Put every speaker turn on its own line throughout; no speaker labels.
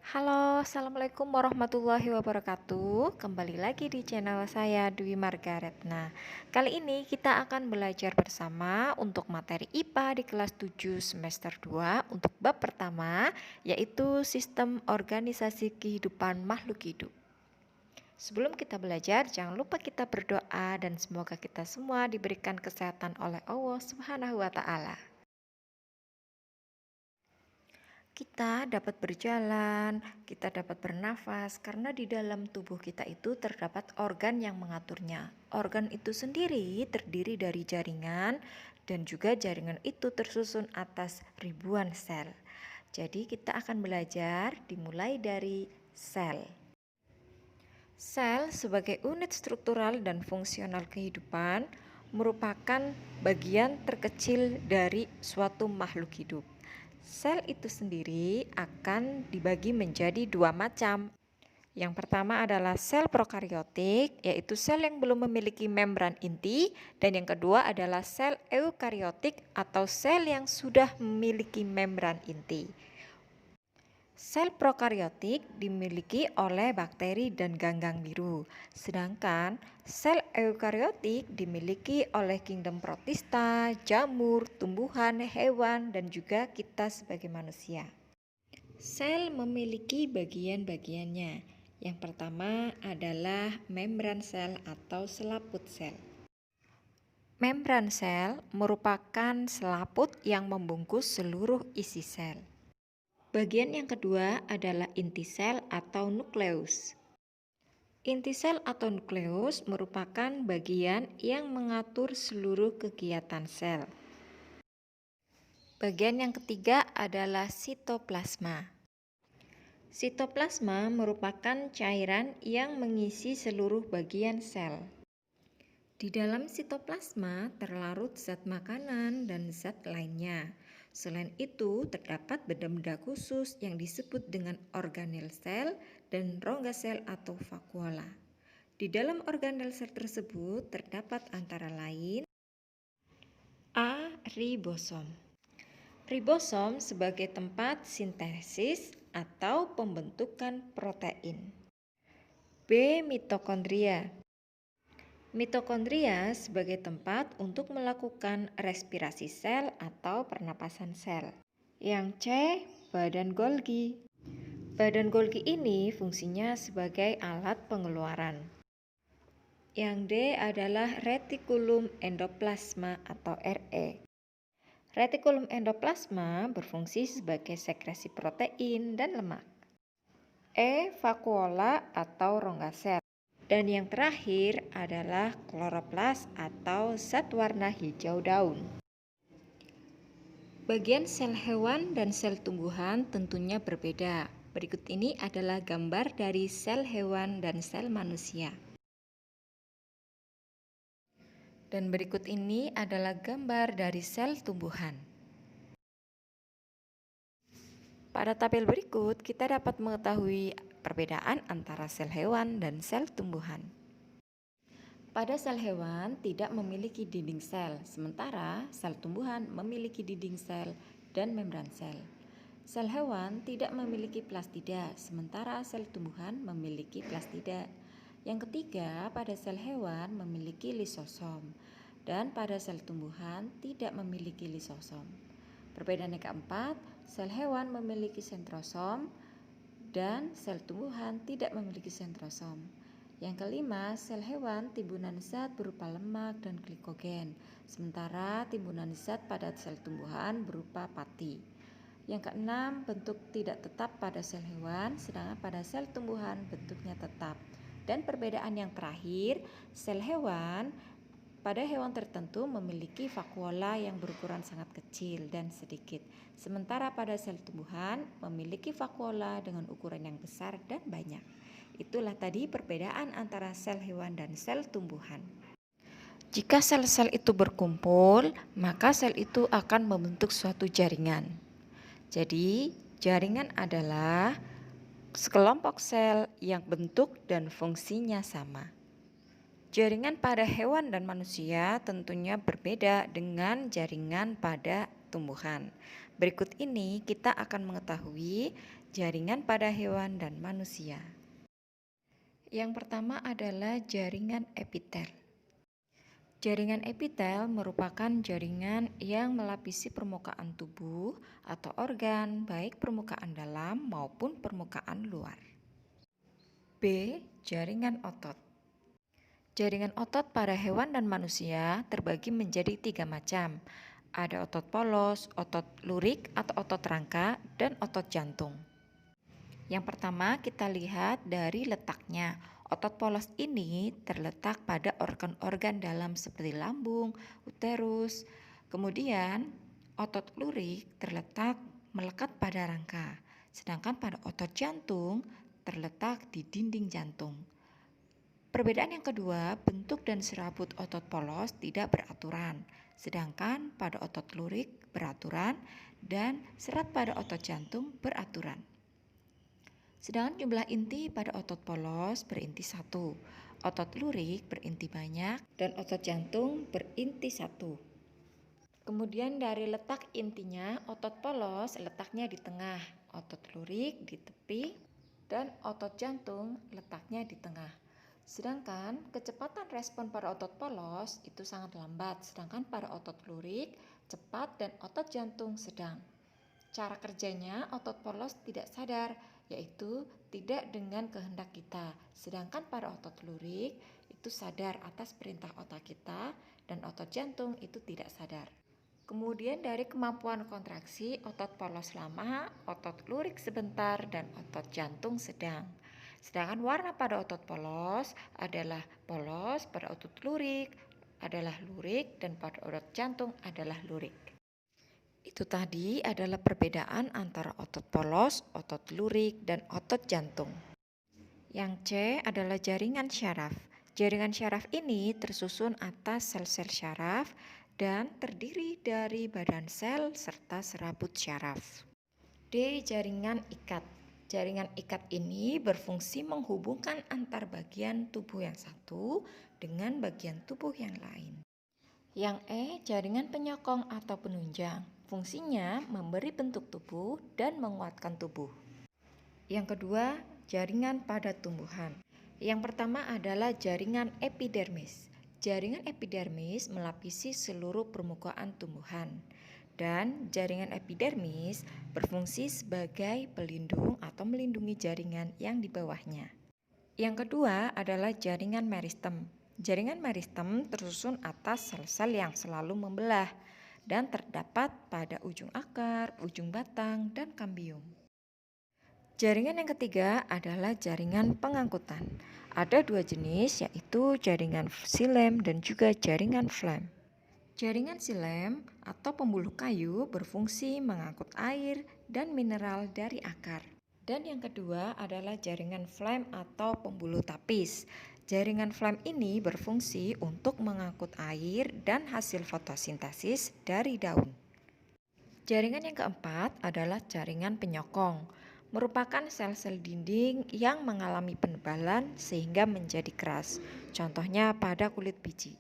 Halo, Assalamualaikum warahmatullahi wabarakatuh. Kembali lagi di channel saya Dwi Margaret. Nah, kali ini kita akan belajar bersama untuk materi IPA di kelas 7 semester 2 untuk bab pertama, yaitu sistem organisasi kehidupan makhluk hidup. Sebelum kita belajar, jangan lupa kita berdoa dan semoga kita semua diberikan kesehatan oleh Allah Subhanahu wa taala. Kita dapat berjalan, kita dapat bernafas, karena di dalam tubuh kita itu terdapat organ yang mengaturnya. Organ itu sendiri terdiri dari jaringan, dan juga jaringan itu tersusun atas ribuan sel. Jadi kita akan belajar dimulai dari sel. Sel sebagai unit struktural dan fungsional kehidupan merupakan bagian terkecil dari suatu makhluk hidup. Sel itu sendiri akan dibagi menjadi dua macam. Yang pertama adalah sel prokariotik, yaitu sel yang belum memiliki membran inti, dan yang kedua adalah sel eukariotik atau sel yang sudah memiliki membran inti. Sel prokariotik dimiliki oleh bakteri dan ganggang biru, sedangkan sel eukariotik dimiliki oleh kingdom protista, jamur, tumbuhan, hewan, dan juga kita sebagai manusia. Sel memiliki bagian-bagiannya. Yang pertama adalah membran sel atau selaput sel. Membran sel merupakan selaput yang membungkus seluruh isi sel. Bagian yang kedua adalah inti sel atau nukleus. Inti sel atau nukleus merupakan bagian yang mengatur seluruh kegiatan sel. Bagian yang ketiga adalah sitoplasma. Sitoplasma merupakan cairan yang mengisi seluruh bagian sel. Di dalam sitoplasma terlarut zat makanan dan zat lainnya. Selain itu, terdapat benda-benda khusus yang disebut dengan organel sel dan rongga sel atau vakuola. Di dalam organel sel tersebut terdapat antara lain A. Ribosom. Ribosom sebagai tempat sintesis atau pembentukan protein. B. Mitokondria. Mitokondria sebagai tempat untuk melakukan respirasi sel atau pernapasan sel. Yang C. Badan Golgi. Badan Golgi ini fungsinya sebagai alat pengeluaran. Yang D adalah retikulum endoplasma atau RE. Retikulum endoplasma berfungsi sebagai sekresi protein dan lemak. E. Vakuola atau rongga sel. Dan yang terakhir adalah kloroplas atau zat warna hijau daun. Bagian sel hewan dan sel tumbuhan tentunya berbeda. Berikut ini adalah gambar dari sel hewan dan sel manusia. Dan berikut ini adalah gambar dari sel tumbuhan. Pada tabel berikut, kita dapat mengetahui perbedaan antara sel hewan dan sel tumbuhan. Pada sel hewan tidak memiliki dinding sel, sementara sel tumbuhan memiliki dinding sel dan membran sel. Sel hewan tidak memiliki plastida, sementara sel tumbuhan memiliki plastida. Yang ketiga, pada sel hewan memiliki lisosom, dan pada sel tumbuhan tidak memiliki lisosom. Perbedaan yang keempat, sel hewan memiliki sentrosom dan sel tumbuhan tidak memiliki sentrosom. Yang kelima, sel hewan timbunan zat berupa lemak dan glikogen, sementara timbunan zat pada sel tumbuhan berupa pati. Yang keenam, bentuk tidak tetap pada sel hewan, sedangkan pada sel tumbuhan bentuknya tetap. Dan perbedaan yang terakhir, sel hewan pada hewan tertentu memiliki vakuola yang berukuran sangat kecil dan sedikit, sementara pada sel tumbuhan memiliki vakuola dengan ukuran yang besar dan banyak. Itulah tadi perbedaan antara sel hewan dan sel tumbuhan. Jika sel-sel itu berkumpul, maka sel itu akan membentuk suatu jaringan. Jadi, jaringan adalah sekelompok sel yang bentuk dan fungsinya sama. Jaringan pada hewan dan manusia tentunya berbeda dengan jaringan pada tumbuhan. Berikut ini kita akan mengetahui Jaringan pada hewan dan manusia. Yang pertama adalah jaringan epitel. Jaringan epitel merupakan jaringan yang melapisi permukaan tubuh atau organ, baik permukaan dalam maupun permukaan luar. B. Jaringan otot. Jaringan otot pada hewan dan manusia terbagi menjadi 3 macam. Ada otot polos, otot lurik atau otot rangka, dan otot jantung. Yang pertama kita lihat dari letaknya. Otot polos ini terletak pada organ-organ dalam seperti lambung, uterus. Kemudian otot lurik melekat pada rangka. Sedangkan pada otot jantung terletak di dinding jantung. Perbedaan yang kedua, bentuk dan serabut otot polos tidak beraturan, sedangkan pada otot lurik beraturan dan serat pada otot jantung beraturan. Sedangkan jumlah inti pada otot polos berinti 1, otot lurik berinti banyak, dan otot jantung berinti 1. Kemudian dari letak intinya, otot polos letaknya di tengah, otot lurik di tepi, dan otot jantung letaknya di tengah. Sedangkan kecepatan respon pada otot polos itu sangat lambat, sedangkan pada otot lurik cepat dan otot jantung sedang. Cara kerjanya otot polos tidak sadar, yaitu tidak dengan kehendak kita. Sedangkan pada otot lurik itu sadar atas perintah otak kita dan otot jantung itu tidak sadar. Kemudian dari kemampuan kontraksi, otot polos lama, otot lurik sebentar, dan otot jantung sedang. Sedangkan warna pada otot polos, pada otot lurik adalah lurik, dan pada otot jantung adalah lurik. Itu tadi adalah perbedaan antara otot polos, otot lurik, dan otot jantung. Yang C adalah jaringan syaraf. Jaringan syaraf ini tersusun atas sel-sel syaraf dan terdiri dari badan sel serta serabut syaraf. D. Jaringan ikat. Jaringan ikat ini berfungsi menghubungkan antar bagian tubuh yang satu dengan bagian tubuh yang lain. Yang E. Jaringan penyokong atau penunjang. Fungsinya memberi bentuk tubuh dan menguatkan tubuh. Yang kedua, jaringan pada tumbuhan. Yang pertama adalah jaringan epidermis. Jaringan epidermis melapisi seluruh permukaan tumbuhan. Dan jaringan epidermis berfungsi sebagai pelindung atau melindungi jaringan yang di bawahnya. Yang kedua adalah jaringan meristem. Jaringan meristem tersusun atas sel-sel yang selalu membelah dan terdapat pada ujung akar, ujung batang, dan kambium. Jaringan yang ketiga adalah jaringan pengangkutan. Ada 2 jenis, yaitu jaringan xilem dan juga jaringan phloem. Jaringan xilem atau pembuluh kayu berfungsi mengangkut air dan mineral dari akar. Dan yang kedua adalah jaringan phloem atau pembuluh tapis. Jaringan phloem ini berfungsi untuk mengangkut air dan hasil fotosintesis dari daun. Jaringan yang keempat adalah jaringan penyokong. Merupakan sel-sel dinding yang mengalami penebalan sehingga menjadi keras. Contohnya pada kulit biji.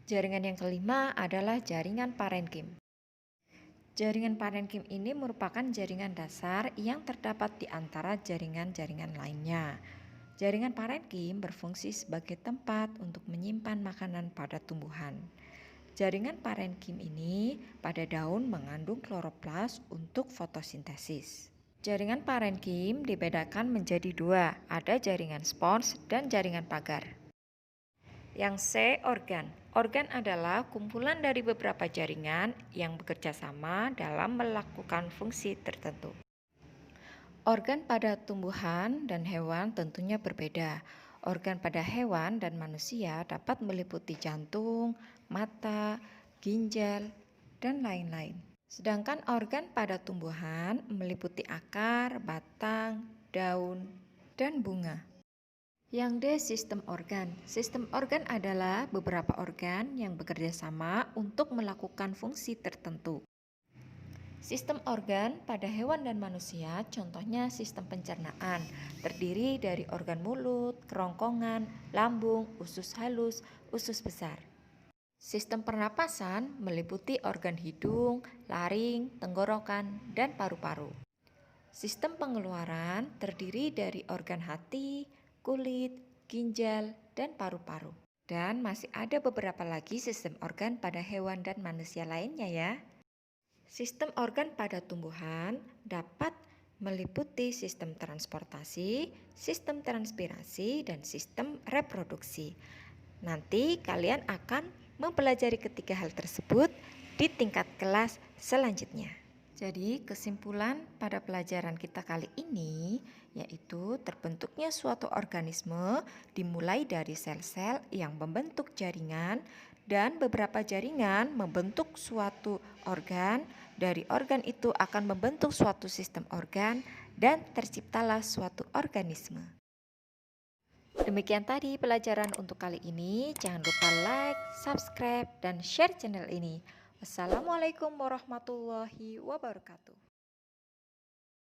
Jaringan yang kelima adalah jaringan parenkim. Jaringan parenkim ini merupakan jaringan dasar yang terdapat di antara jaringan-jaringan lainnya. Jaringan parenkim berfungsi sebagai tempat untuk menyimpan makanan pada tumbuhan. Jaringan parenkim ini pada daun mengandung kloroplas untuk fotosintesis. Jaringan parenkim dibedakan menjadi 2, ada jaringan spons dan jaringan pagar. Yang C, organ. Organ adalah kumpulan dari beberapa jaringan yang bekerja sama dalam melakukan fungsi tertentu. Organ pada tumbuhan dan hewan tentunya berbeda. Organ pada hewan dan manusia dapat meliputi jantung, mata, ginjal, dan lain-lain. Sedangkan organ pada tumbuhan meliputi akar, batang, daun, dan bunga. Yang D, sistem organ. Sistem organ adalah beberapa organ yang bekerja sama untuk melakukan fungsi tertentu. Sistem organ pada hewan dan manusia contohnya sistem pencernaan, terdiri dari organ mulut, kerongkongan, lambung, usus halus, usus besar. Sistem pernapasan meliputi organ hidung, laring, tenggorokan, dan paru-paru. Sistem pengeluaran terdiri dari organ hati, kulit, ginjal, dan paru-paru. Dan masih ada beberapa lagi sistem organ pada hewan dan manusia lainnya ya. Sistem organ pada tumbuhan dapat meliputi sistem transportasi, sistem transpirasi, dan sistem reproduksi. Nanti kalian akan mempelajari ketiga hal tersebut di tingkat kelas selanjutnya. Jadi kesimpulan pada pelajaran kita kali ini yaitu terbentuknya suatu organisme dimulai dari sel-sel yang membentuk jaringan dan beberapa jaringan membentuk suatu organ. Dari organ itu akan membentuk suatu sistem organ dan terciptalah suatu organisme. Demikian tadi pelajaran untuk kali ini. Jangan lupa like, subscribe, dan share channel ini. Wassalamualaikum warahmatullahi wabarakatuh.